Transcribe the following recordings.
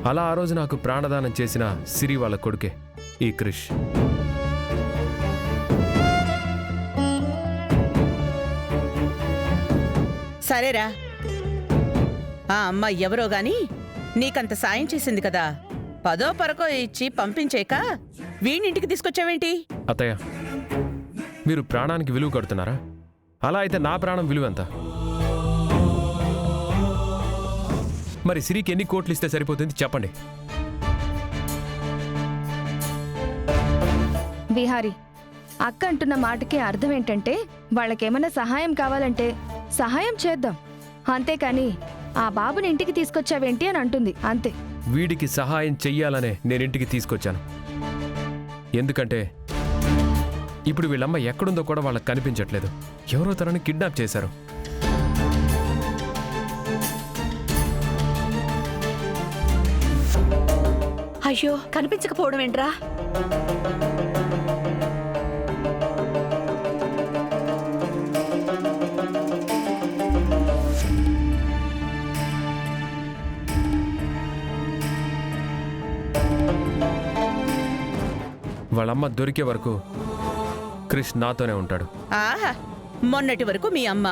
అలా ఆ రోజు నాకు ప్రాణదానం చేసిన సిరి వాళ్ళ కొడుకే ఈ క్రిష్. సరేరా, ఆ అమ్మ ఎవరో గాని నీకంత సాయం చేసింది కదా, 10ో 12 ఇచ్చి పంపించేక వీణింటికి తీసుకొచ్చావేంటి? అత్తయ్య, మీరు ప్రాణానికి విలువ కడుతున్నారా? అలా అయితే నా ప్రాణం విలువ ఎంత? మరి సిరికి ఎన్ని కోట్లు ఇస్తే సరిపోతుంది చెప్పండి. బిహారీ, అక్క అంటున్న మాటకి అర్థం ఏంటంటే వాళ్ళకేమైనా సహాయం కావాలంటే సహాయం చేద్దాం, అంతేకాని ఆ బాబుని ఇంటికి తీసుకొచ్చావేంటి అని అంటుంది అంతే. వీడికి సహాయం చెయ్యాలనే నేనింటికి తీసుకొచ్చాను. ఎందుకంటే ఇప్పుడు వీళ్ళమ్మ ఎక్కడుందో కూడా వాళ్ళకి కనిపించట్లేదు. ఎవరో తనని కిడ్నాప్ చేశారు. అయ్యో, కనిపించకపోవడం ఏంట్రా? వాళ్ళమ్మ దొరికే వరకు క్రిష్ నాతోనే ఉంటాడు. ఆహా, మొన్నటి వరకు మీ అమ్మ,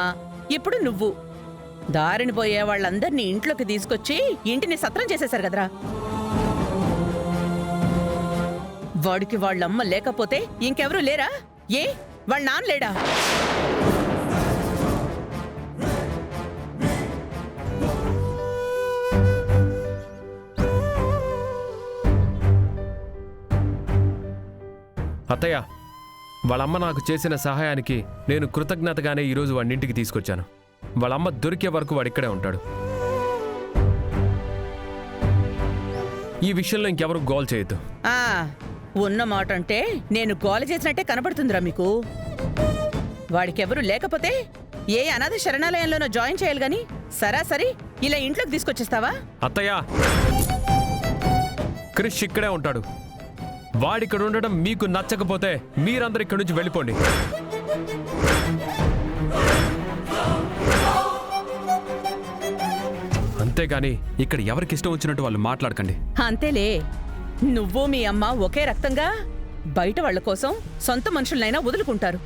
ఇప్పుడు నువ్వు దారిని పోయే వాళ్ళందరినీ ఇంట్లోకి తీసుకొచ్చి ఇంటిని సత్రం చేసేశారు కదరా. వాడికి వాళ్ళమ్మ లేకపోతే ఇంకెవరూ లేరా? ఏ వాళ్ళ నాన్న లేడా? అత్తయ్య, వాళ్ళమ్మ నాకు చేసిన సహాయానికి నేను కృతజ్ఞతగానే ఈరోజు వాడిని ఇంటికి తీసుకొచ్చాను. వాళ్ళమ్మ దొరికే వరకు వాడిక్కడే ఉంటాడు. ఈ విషయంలో ఇంకెవరు గోల్ చేయొద్దు. ఉన్న మాట అంటే నేను గోల చేసినట్టే కనబడుతుందిరా మీకు. వాడికెవరు లేకపోతే ఏ అనాథ శరణాలయంలోనో జాయిన్ చేయాలి గాని సరాసరి ఇలా ఇంట్లోకి తీసుకొచ్చేస్తావా? అత్తయ్య, క్రిష్ ఇక్కడే ఉంటాడు. వాడిక్కడ ఉండడం మీకు నచ్చకపోతే మీరందరూ ఇక్కడి నుంచి వెళ్ళిపోండి. అంతేగాని ఇక్కడ ఎవరికి ఇష్టం వచ్చినట్టు వాళ్ళు మాట్లాడకండి. అంతేలే, నువ్వు మీ అమ్మ ఒకే రక్తంగా బయట వాళ్ల కోసం సొంత మనుషులనైనా వదులుకుంటారు.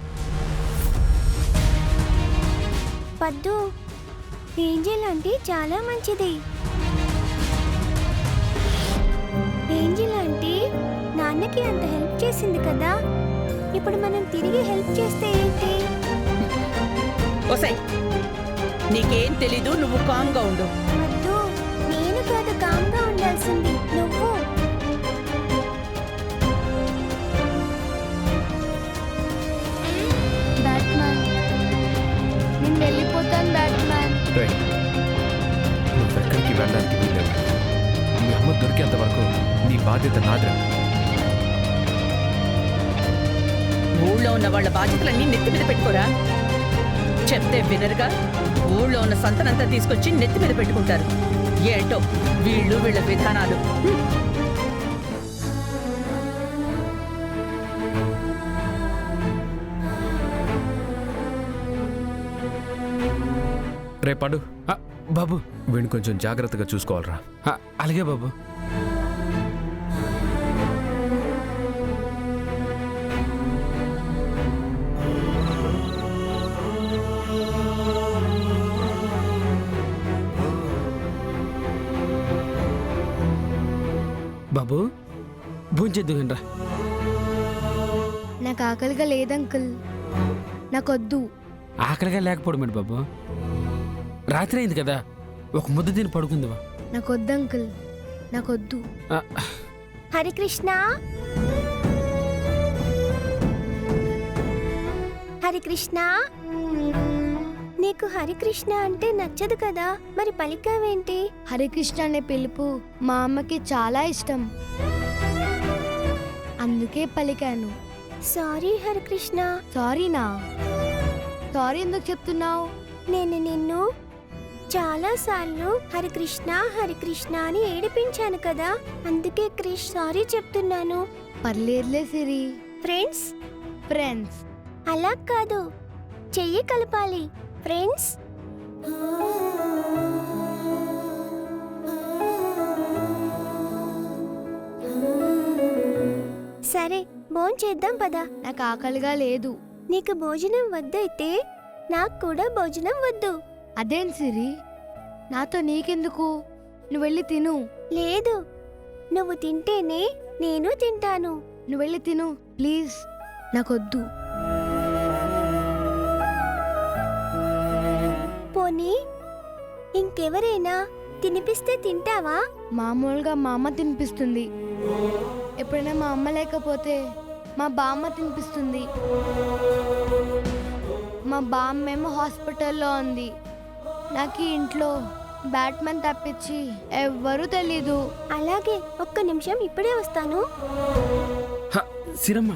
పద్దు, ఏంజెల్ అంటే చాలా మంచిది. ఏంజెల్ అంటే నాన్నకి అంత హెల్ప్ చేసింది కదా, ఇప్పుడు మనం తిరిగి హెల్ప్ చేస్తే ఏంటి? ఓసై, నీకేం తెలీదు, నువ్వు కామ్గా ఉండు. పద్దు, నేను కాదు కామ్గా ఉండాల్సింది, నువ్వు. బ్యాట్మ్యాన్, నేను వెళ్ళిపోతాను బ్యాట్మ్యాన్. నువ్వెక్కడికి వెళ్ళడానికి వీల్లేదు. మీ అమ్మ దొరికేంత వరకు నీ బాధ్యత నాదిరా. ఊళ్ళో ఉన్న వాళ్ళ బాధ్యతలన్నీ నెత్తి మీద పెట్టుకోరా. చెప్తే వినరుగా ఊళ్ళో ఉన్న సంతనంతా తీసుకొచ్చి నెత్తి మీద పెట్టుకుంటారు. ఏంటో వీళ్ళ విధానాలు. రేపడు బాబు, వీడిని కొంచెం జాగ్రత్తగా చూసుకోవాలరా. అలాగే బాబు. బాబు, భోంచేద్దుకండ్రా. నాకు ఆకలిగా లేదంకుల్, నాకొద్దు. ఆకలిగా లేకపోవడం ఏంటి బాబు? రాత్రి అయింది కదా, ఒక ముద్ద తిని పడుకుందివా? నాకొద్దు అంకుల్, నాకొద్దు. హరికృష్ణ, హరికృష్ణ, నీకు హరికృష్ణ అంటే నచ్చదు కదా, మరి పలికావేంటి? హరికృష్ణ అనే పిలుపు మా అమ్మకి చాలా ఇష్టం, అందుకే పలికాను. సారీ హరికృష్ణ. సారీనా? సారీ ఎందుకు చెప్తున్నావు? నేను నిన్ను చాలా సార్లు హరికృష్ణ హరికృష్ణ అని ఏడిపించాను కదా, అందుకే క్రిష్ సారీ చెప్తున్నాను. పర్లేదులే సిరి. ఫ్రెండ్స్ ఫ్రెండ్స్ అలా కాదు, చెయ్యి కలపాలి. ఫ్రెండ్స్. సరే భోంచేద్దాం పదా. నాకు ఆకలిగా లేదు. నీకు భోజనం వద్దైతే నాకు కూడా భోజనం వద్దు. అదేం సిరి, నాతో నీకెందుకు? నువ్వు వెళ్ళి తిను. లేదు, నువ్వు తింటేనే నేను తింటాను. నువ్వు వెళ్ళి తిను ప్లీజ్, నాకొద్దు. పోనీ ఇంకెవరైనా తినిపిస్తే తింటావా? మామూలుగా మా అమ్మ తినిపిస్తుంది. ఎప్పుడైనా మా అమ్మ లేకపోతే మా బామ్మ తినిపిస్తుంది. మా బామ్మేమో హాస్పిటల్లో ఉంది. నాకు ఈ ఇంట్లో బ్యాట్మెన్ తప్పించి ఎవ్వరూ తెలీదు. అలాగే, ఒక్క నిమిషం, ఇప్పుడే వస్తాను. హ, సిరమ్మ.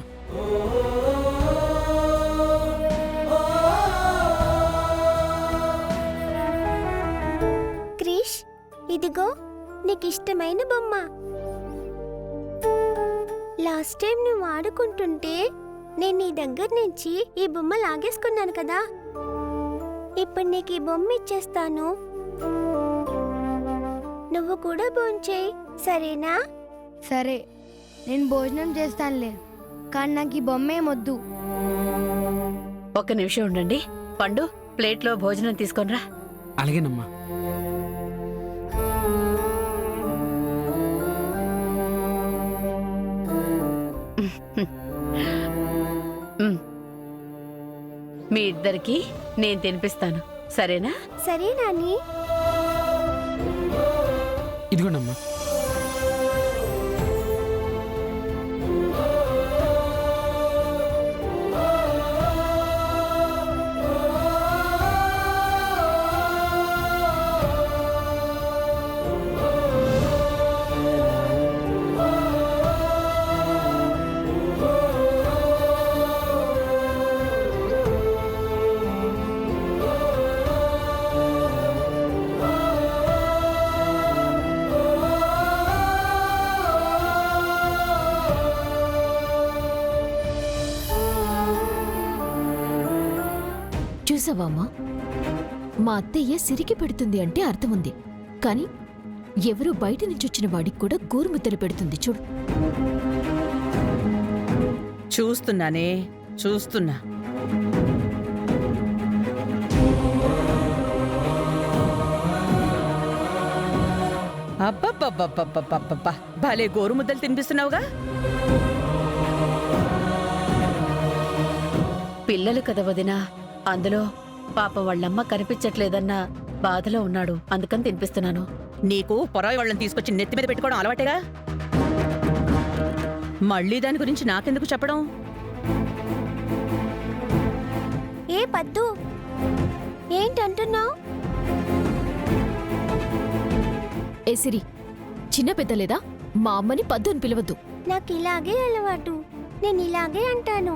క్రిష్, ఇదిగో నీకిష్టమైన బొమ్మ. లాస్ట్ టైం నువ్వు ఆడుకుంటుంటే నేను నీ దగ్గర నుంచి ఈ బొమ్మ లాగేసుకున్నాను కదా. ఇప్పుడు నీకు ఈ బొమ్మ ఇచ్చేస్తాను. నువ్వు కూడా భోంచేయి, సరేనా? సరే, నేను భోజనం చేస్తానులే, కానీ నాకు ఈ బొమ్మ ఏమొద్దు. ఒక్క నిమిషం ఉండండి. పండు, ప్లేట్లో భోజనం తీసుకొనిరా. అలాగేనమ్మా. మీ ఇద్దరికి నేను తినిపిస్తాను, సరేనా? సరే నాని. ఇదిగోండమ్మా. చూసావామ్మా, మా అత్తయ్య సిరికి పెడుతుంది అంటే అర్థముంది, కాని ఎవరో బయట నుంచి వచ్చిన వాడికి కూడా గోరుముద్దలు పెడుతుంది చూడు. చూస్తున్నానే, చూస్తున్నా. అబ్బబ్బబ్బబ్బబ్బబ్బబ్బా, భలే గోరుముద్దలు తినిపిస్తున్నావుగా. పిల్లలు కదా వదినా, అందులో పాప వాళ్ళమ్మ కనిపించట్లేదన్న బాధలో ఉన్నాడు, అందుకని తినిపిస్తున్నాను. నీకు పొరాయి వాళ్ళని తీసుకొచ్చి నెత్తి మీద పెట్టుకోవడం అలవాటేగా. మళ్ళీ దాని గురించి నాకెందుకు చెప్పడం? ఏ పద్దు, ఏంటంటున్నావు? ఏ సిరి, చిన్న పెద్ద లేదా? మా అమ్మని పద్దు అని పిలవద్దు. నాకు ఇలాగే అలవాటు, నేను ఇలాగే అంటాను.